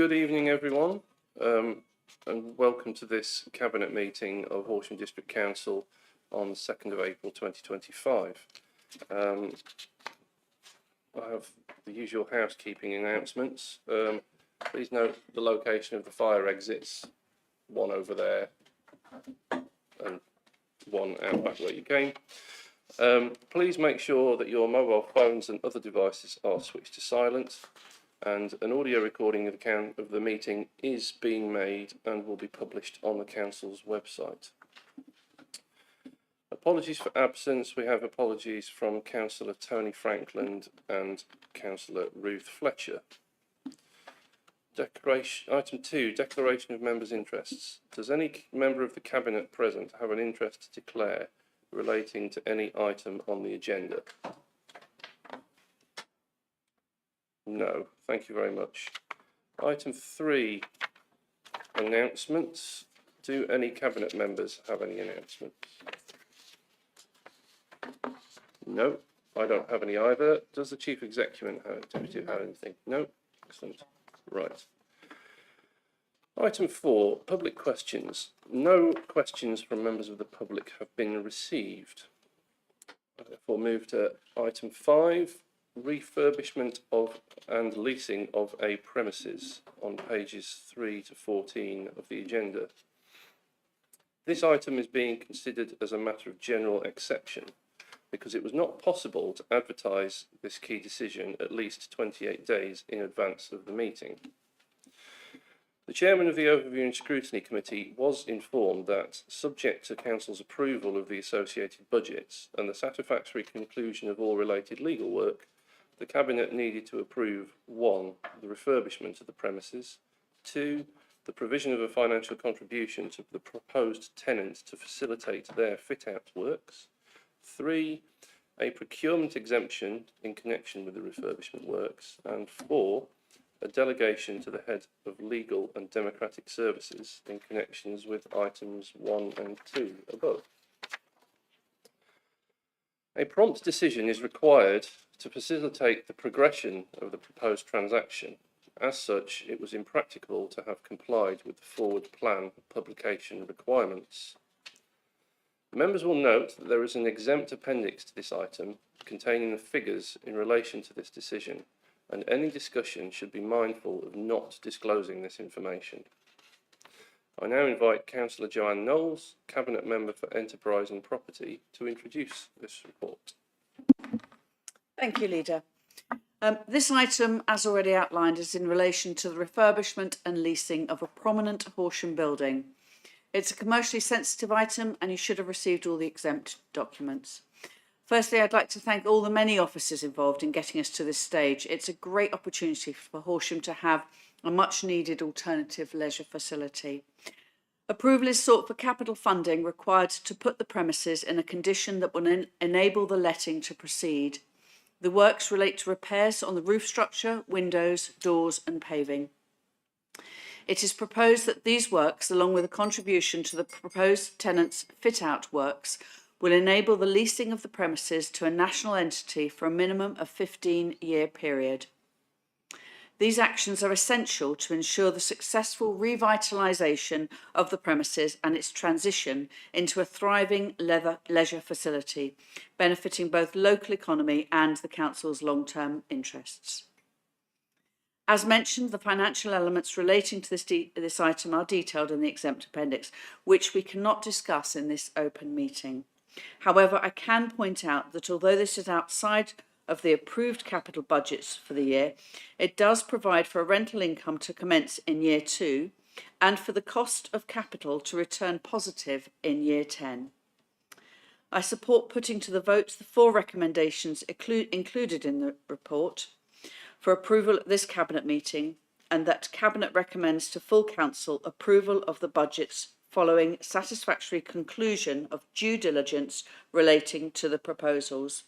Good evening, everyone, and welcome to this Cabinet meeting of Horsham District Council on the 2nd of April 2025. I have the usual housekeeping announcements. Please note the location of the fire exits, one over there and one out back where you came. Please make sure that your mobile phones and other devices are switched to silent, and an audio recording of the meeting is being made and will be published on the Council's website. Apologies for absence. We have apologies from Councillor Tony Frankland and Councillor Ruth Fletcher. Item 2, Declaration of Members' Interests. Does any member of the Cabinet present have an interest to declare relating to any item on the agenda? No, thank you very much. Item 3, announcements. Do any Cabinet members have any announcements? No, I don't have any either. Does the Chief Executive have anything? No? Excellent. Right. Item 4, public questions. No questions from members of the public have been received. I therefore move to item 5, refurbishment of and leasing of a premises, on pages 3 to 14 of the agenda. This item is being considered as a matter of general exception because it was not possible to advertise this key decision at least 28 days in advance of the meeting. The Chairman of the Overview and Scrutiny Committee was informed that, subject to Council's approval of the associated budgets and the satisfactory conclusion of all related legal work, the Cabinet needed to approve 1. The refurbishment of the premises, 2. The provision of a financial contribution to the proposed tenant to facilitate their fit-out works, 3. A procurement exemption in connection with the refurbishment works, and 4. A delegation to the Head of Legal and Democratic Services in connections with items 1 and 2 above. A prompt decision is required to facilitate the progression of the proposed transaction. As such, it was impracticable to have complied with the forward plan publication requirements. Members will note that there is an exempt appendix to this item containing the figures in relation to this decision, and any discussion should be mindful of not disclosing this information. I now invite Councillor Joanne Knowles, Cabinet Member for Enterprise and Property, to introduce this report. Thank you, Leader. This item, as already outlined, is in relation to the refurbishment and leasing of a prominent Horsham building. It's a commercially sensitive item and you should have received all the exempt documents. Firstly, I'd like to thank all the many officers involved in getting us to this stage. It's a great opportunity for Horsham to have a much needed alternative leisure facility. Approval is sought for capital funding required to put the premises in a condition that will enable the letting to proceed. The works relate to repairs on the roof structure, windows, doors and paving. It is proposed that these works, along with a contribution to the proposed tenants' fit-out works, will enable the leasing of the premises to a national entity for a minimum of 15-year period. These actions are essential to ensure the successful revitalisation of the premises and its transition into a thriving leisure facility, benefiting both local economy and the Council's long-term interests. As mentioned, the financial elements relating to this item are detailed in the exempt appendix, which we cannot discuss in this open meeting. However, I can point out that although this is outside of the approved capital budgets for the year, it does provide for a rental income to commence in year 2 and for the cost of capital to return positive in year 10. I support putting to the vote the 4 recommendations included in the report for approval at this Cabinet meeting, and that Cabinet recommends to full Council approval of the budgets following satisfactory conclusion of due diligence relating to the proposals.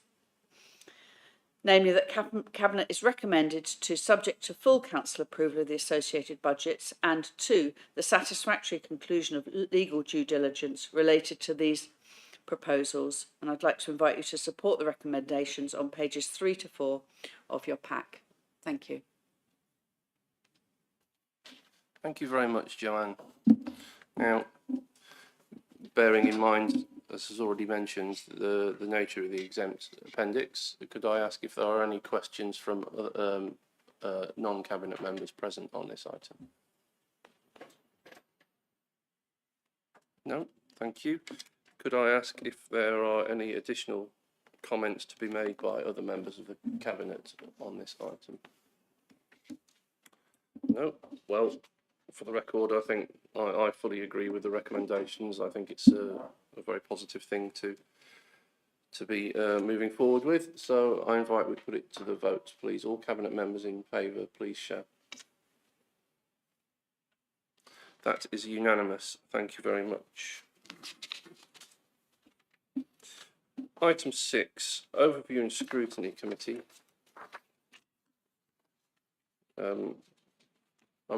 Namely, that Cabinet is recommended to subject to full Council approval of the associated budgets, and 2, the satisfactory conclusion of legal due diligence related to these proposals. And I'd like to invite you to support the recommendations on pages 3 to 4 of your pack. Thank you. Thank you very much, Joanne. Now, bearing in mind, as is already mentioned, the nature of the exempt appendix, could I ask if there are any questions from non-cabinet members present on this item? No, thank you. Could I ask if there are any additional comments to be made by other members of the cabinet on this item? No. Well, for the record, I think I fully agree with the recommendations. I think it's a very positive thing to be moving forward with. So I invite we put it to the vote, please. All cabinet members in favour, please show. That is unanimous. Thank you very much. Item 6, Overview and Scrutiny Committee. I'm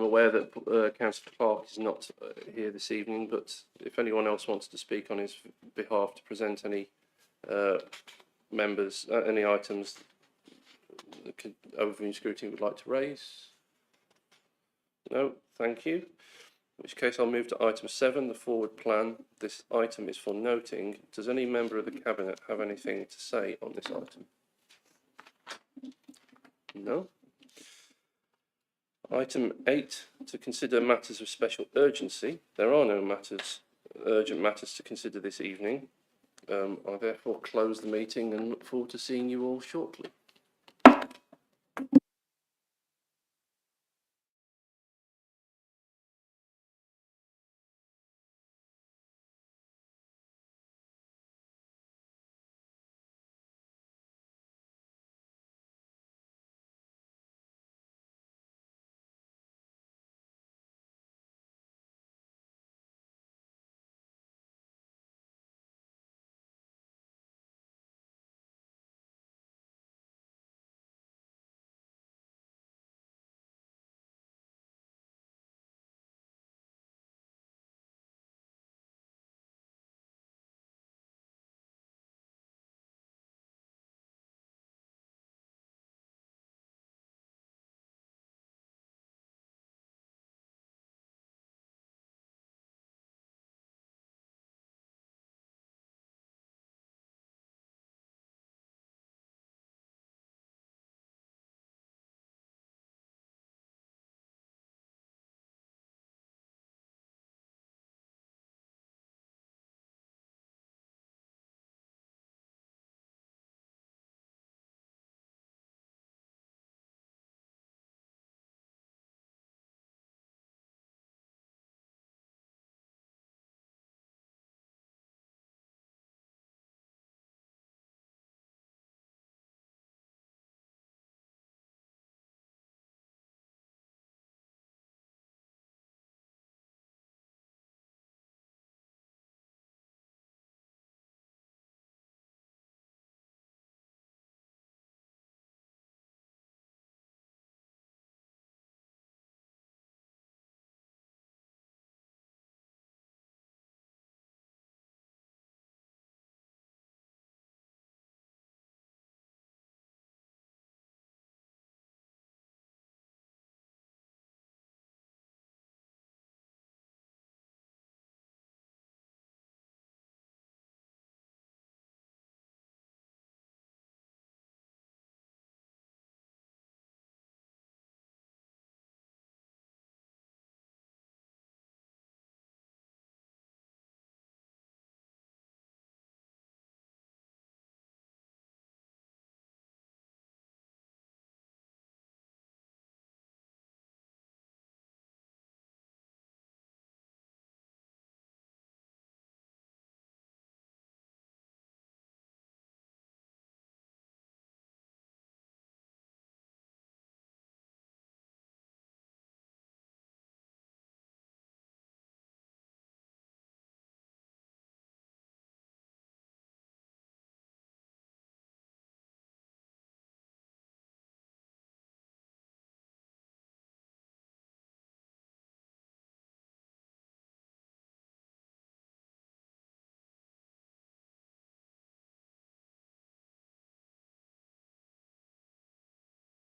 aware that Councillor Clark is not here this evening, but if anyone else wants to speak on his behalf to present any members, any items that Overview and Scrutiny would like to raise? No, thank you. In which case I'll move to item 7, the forward plan. This item is for noting. Does any member of the Cabinet have anything to say on this item? No. Item 8, to consider matters of special urgency. There are no urgent matters to consider this evening. I therefore close the meeting and look forward to seeing you all shortly.